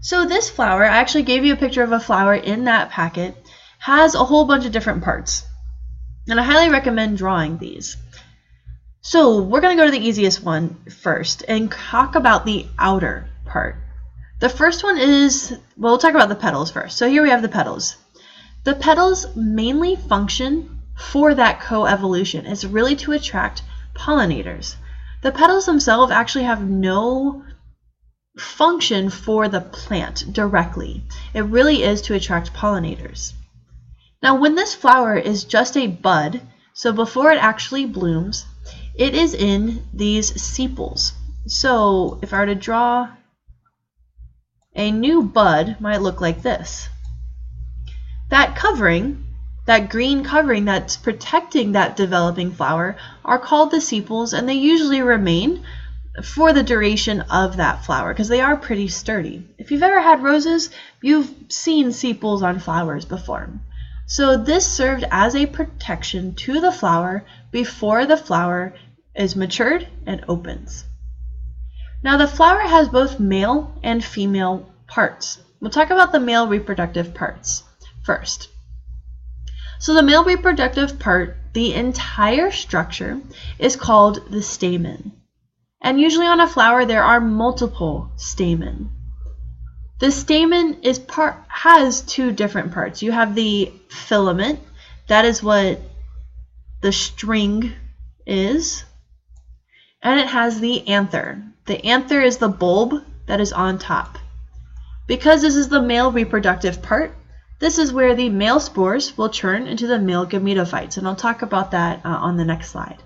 So this flower, I actually gave you a picture of a flower in that packet, has a whole bunch of different parts. And I highly recommend drawing these. So we're going to go to the easiest one first and talk about the outer part. The first one is, well, we'll talk about the petals first. So here we have the petals. The petals mainly function for that coevolution. It's really to attract pollinators. The petals themselves actually have no function for the plant directly. It really is to attract pollinators. Now when this flower is just a bud, so before it actually blooms, it is in these sepals. So if I were to draw a new bud, might look like this. That covering, that green covering that's protecting that developing flower, are called the sepals, and they usually remain for the duration of that flower because they are pretty sturdy. If you've ever had roses, you've seen sepals on flowers before. So this served as a protection to the flower before the flower is matured and opens. Now the flower has both male and female parts. We'll talk about the male reproductive parts first. So the male reproductive part, the entire structure, is called the stamen. And usually on a flower there are multiple stamen. The stamen has two different parts. You have the filament, that is what the string is, and it has the anther. The anther is the bulb that is on top. Because this is the male reproductive part, this is where the male spores will turn into the male gametophytes, and I'll talk about that on the next slide.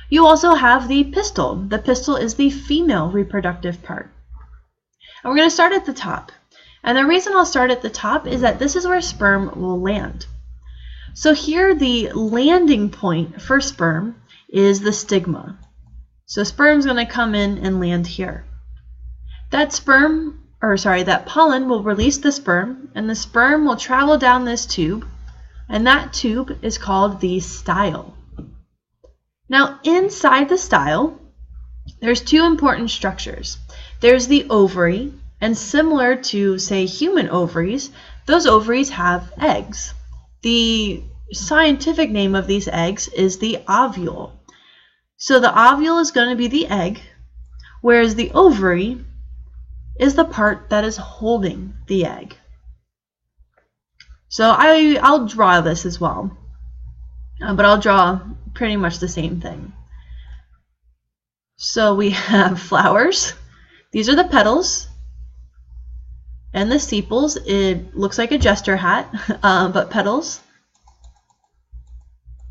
You also have the pistil. The pistil is the female reproductive part. And we're going to start at the top. And the reason I'll start at the top is that this is where sperm will land. So here the landing point for sperm is the stigma. So sperm's going to come in and land here. That pollen will release the sperm, and the sperm will travel down this tube, and that tube is called the style. Now inside the style, there's two important structures. There's the ovary, and similar to, say, human ovaries, those ovaries have eggs. The scientific name of these eggs is the ovule. So the ovule is going to be the egg, whereas the ovary is the part that is holding the egg. So I'll draw this as well, but I'll draw pretty much the same thing. So we have flowers. These are the petals, and the sepals. It looks like a jester hat, but petals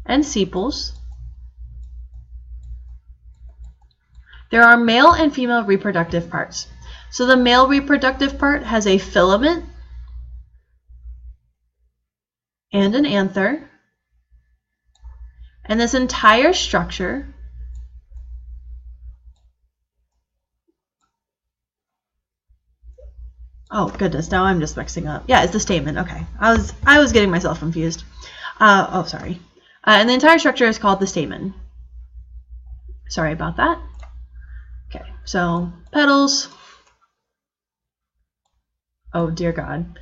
and sepals. There are male and female reproductive parts. So the male reproductive part has a filament and an anther, and this entire structure oh goodness, now I'm just mixing up. Yeah, it's the stamen. Okay, I was getting myself confused. Sorry. And the entire structure is called the stamen. Sorry about that. Okay, so petals. Oh dear God.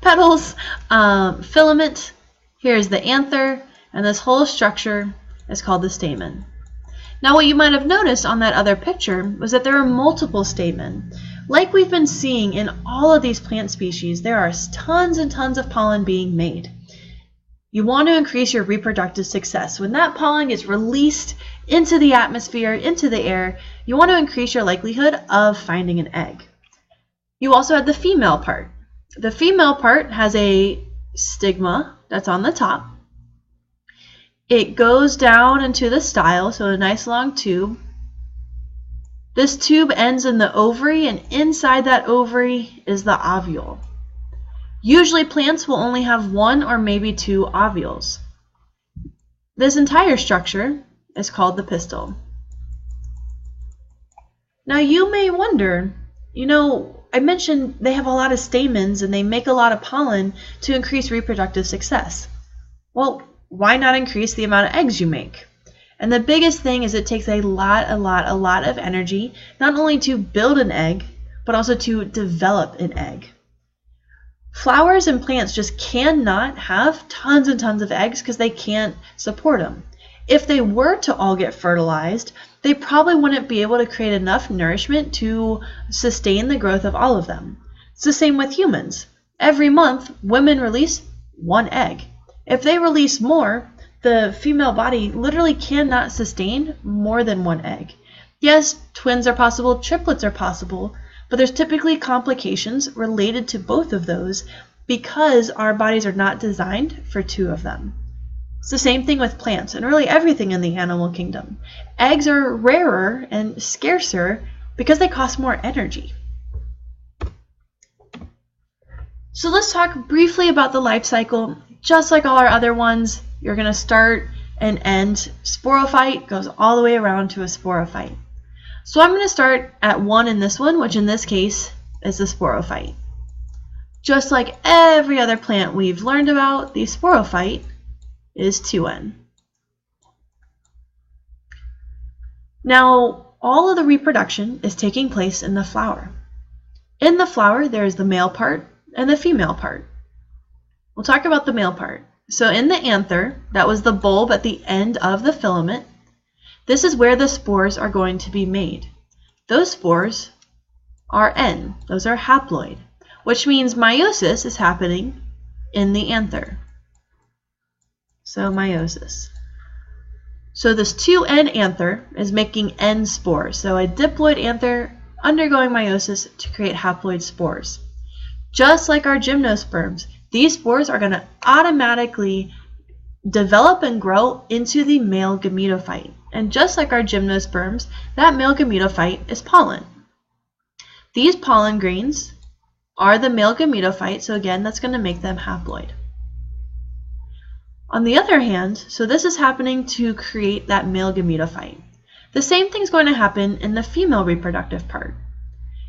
Petals, filament. Here's the anther, and this whole structure is called the stamen. Now, what you might have noticed on that other picture was that there are multiple stamen. Like we've been seeing in all of these plant species, there are tons and tons of pollen being made. You want to increase your reproductive success. When that pollen gets released into the atmosphere, into the air, you want to increase your likelihood of finding an egg. You also have the female part. The female part has a stigma that's on the top. It goes down into the style, so a nice long tube. This tube ends in the ovary, and inside that ovary is the ovule. Usually plants will only have one or maybe two ovules. This entire structure is called the pistil. Now you may wonder, I mentioned they have a lot of stamens and they make a lot of pollen to increase reproductive success. Well, why not increase the amount of eggs you make? And the biggest thing is it takes a lot of energy, not only to build an egg, but also to develop an egg. Flowers and plants just cannot have tons and tons of eggs because they can't support them. If they were to all get fertilized, they probably wouldn't be able to create enough nourishment to sustain the growth of all of them. It's the same with humans. Every month, women release 1 egg. If they release more, the female body literally cannot sustain more than 1 egg. Yes, twins are possible, triplets are possible, but there's typically complications related to both of those because our bodies are not designed for 2 of them. It's the same thing with plants and really everything in the animal kingdom. Eggs are rarer and scarcer because they cost more energy. So let's talk briefly about the life cycle. Just like all our other ones, you're going to start and end. Sporophyte goes all the way around to a sporophyte. So I'm going to start at 1 in this one, which in this case is the sporophyte. Just like every other plant we've learned about, the sporophyte is 2N. Now, all of the reproduction is taking place in the flower. In the flower, there is the male part and the female part. We'll talk about the male part. So in the anther, that was the bulb at the end of the filament, this is where the spores are going to be made. Those spores are N. Those are haploid, which means meiosis is happening in the anther. So meiosis. So this 2N anther is making N spores. So a diploid anther undergoing meiosis to create haploid spores. Just like our gymnosperms, these spores are going to automatically develop and grow into the male gametophyte. And just like our gymnosperms, that male gametophyte is pollen. These pollen grains are the male gametophyte, so again, that's going to make them haploid. On the other hand, so this is happening to create that male gametophyte. The same thing's going to happen in the female reproductive part.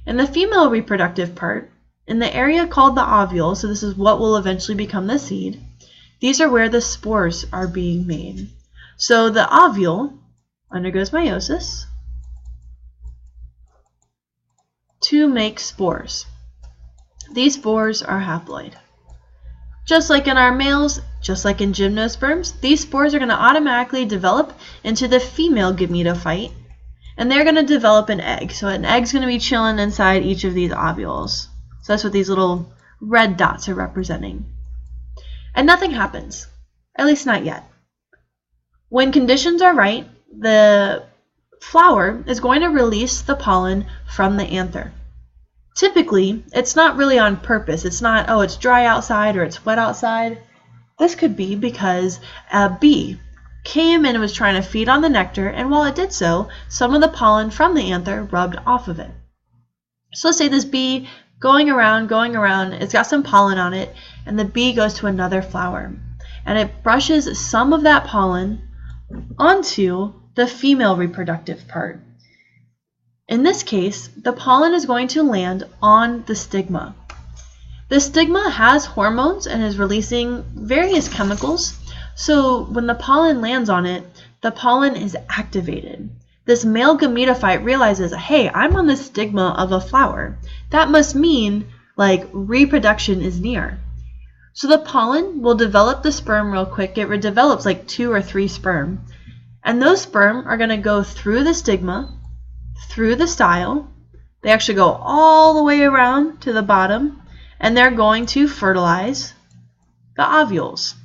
In the female reproductive part, in the area called the ovule, so this is what will eventually become the seed, these are where the spores are being made. So the ovule undergoes meiosis to make spores. These spores are haploid. Just like in our males, just like in gymnosperms, these spores are going to automatically develop into the female gametophyte, and they're going to develop an egg. So an egg's going to be chilling inside each of these ovules. So that's what these little red dots are representing. And nothing happens, at least not yet. When conditions are right, the flower is going to release the pollen from the anther. Typically, it's not really on purpose. It's not, oh, it's dry outside or it's wet outside. This could be because a bee came and was trying to feed on the nectar, and while it did so, some of the pollen from the anther rubbed off of it. So let's say this bee going around, it's got some pollen on it, and the bee goes to another flower, and it brushes some of that pollen onto the female reproductive part. In this case, the pollen is going to land on the stigma. The stigma has hormones and is releasing various chemicals, so when the pollen lands on it, the pollen is activated. This male gametophyte realizes, hey, I'm on the stigma of a flower. That must mean, like, reproduction is near. So the pollen will develop the sperm real quick. It develops like 2 or 3 sperm. And those sperm are going to go through the stigma, through the style. They actually go all the way around to the bottom, and they're going to fertilize the ovules,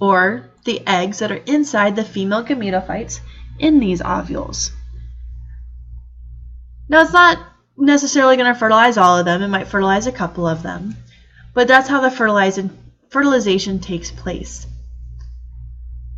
or the eggs that are inside the female gametophytes in these ovules. Now, it's not necessarily going to fertilize all of them. It might fertilize a couple of them, but that's how the fertilization takes place.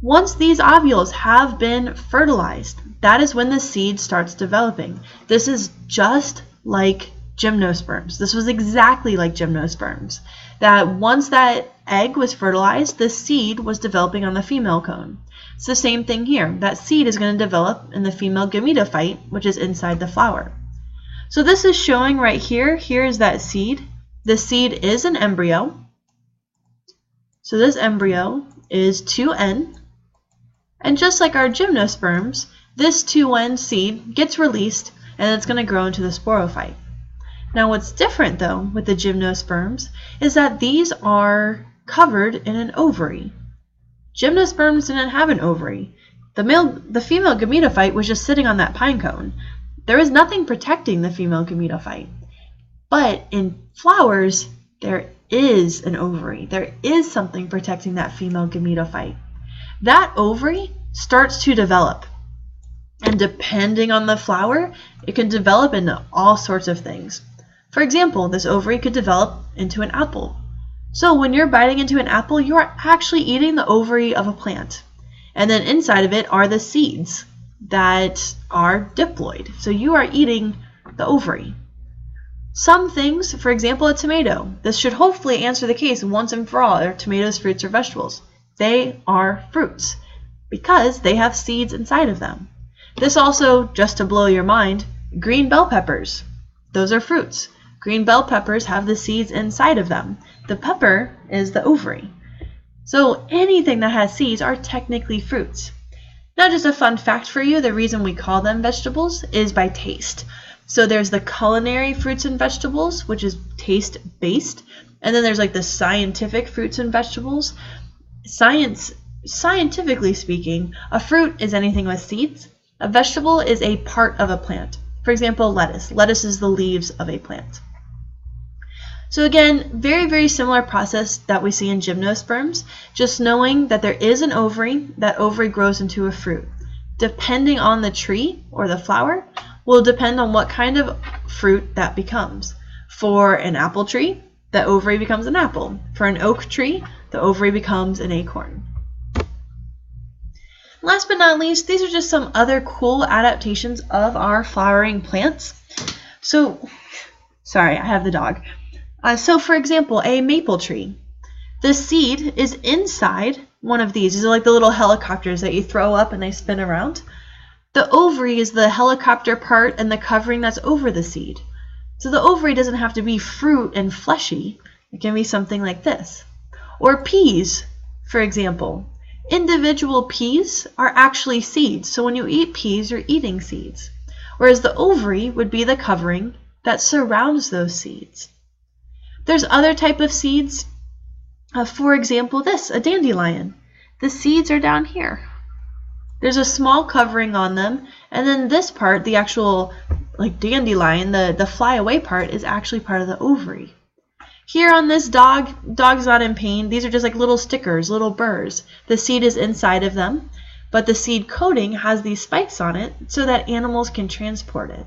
Once these ovules have been fertilized, that is when the seed starts developing. This is just like gymnosperms. This was exactly like gymnosperms. That once that egg was fertilized, the seed was developing on the female cone. It's the same thing here. That seed is going to develop in the female gametophyte, which is inside the flower. So this is showing right here. Here's that seed. The seed is an embryo. So this embryo is 2N. And just like our gymnosperms, this 2N seed gets released and it's going to grow into the sporophyte. Now what's different though with the gymnosperms is that these are covered in an ovary. Gymnosperms didn't have an ovary. The female gametophyte was just sitting on that pine cone. There is nothing protecting the female gametophyte. But in flowers, there is an ovary. There is something protecting that female gametophyte. That ovary starts to develop. And depending on the flower, it can develop into all sorts of things. For example, this ovary could develop into an apple. So when you're biting into an apple, you are actually eating the ovary of a plant. And then inside of it are the seeds that are diploid. So you are eating the ovary. Some things, for example, a tomato. This should hopefully answer the case once and for all. Are tomatoes fruits or vegetables? They are fruits because they have seeds inside of them. This also, just to blow your mind, green bell peppers. Those are fruits. Green bell peppers have the seeds inside of them. The pepper is the ovary. So anything that has seeds are technically fruits. Now just a fun fact for you, the reason we call them vegetables is by taste. So there's the culinary fruits and vegetables, which is taste-based, and then there's like the scientific fruits and vegetables. Scientifically speaking, a fruit is anything with seeds. A vegetable is a part of a plant. For example, lettuce. Lettuce is the leaves of a plant. So again, very, very similar process that we see in gymnosperms, just knowing that there is an ovary, that ovary grows into a fruit. Depending on the tree or the flower, will depend on what kind of fruit that becomes. For an apple tree, the ovary becomes an apple. For an oak tree, the ovary becomes an acorn. Last but not least, these are just some other cool adaptations of our flowering plants. So, sorry, I have the dog. So for example, a maple tree. The seed is inside one of these. These are like the little helicopters that you throw up and they spin around. The ovary is the helicopter part and the covering that's over the seed. So the ovary doesn't have to be fruit and fleshy. It can be something like this. Or peas, for example. Individual peas are actually seeds. So when you eat peas, you're eating seeds. Whereas the ovary would be the covering that surrounds those seeds. There's other type of seeds. For example, this, a dandelion. The seeds are down here. There's a small covering on them, and then this part, the actual like dandelion, the flyaway part, is actually part of the ovary. Here on this dog's not in pain. These are just like little stickers, little burrs. The seed is inside of them, but the seed coating has these spikes on it so that animals can transport it.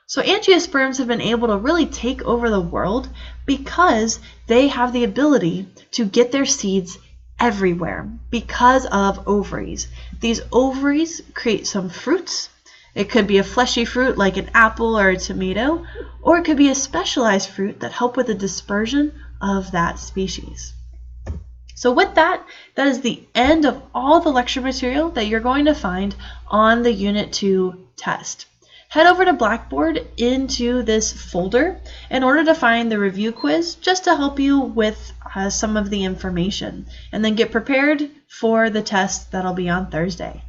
So angiosperms have been able to really take over the world because they have the ability to get their seeds everywhere because of ovaries. These ovaries create some fruits. It could be a fleshy fruit like an apple or a tomato, or it could be a specialized fruit that help with the dispersion of that species. So with that, that is the end of all the lecture material that you're going to find on the Unit 2 test. Head over to Blackboard into this folder in order to find the review quiz just to help you with some of the information, and then get prepared for the test that'll be on Thursday.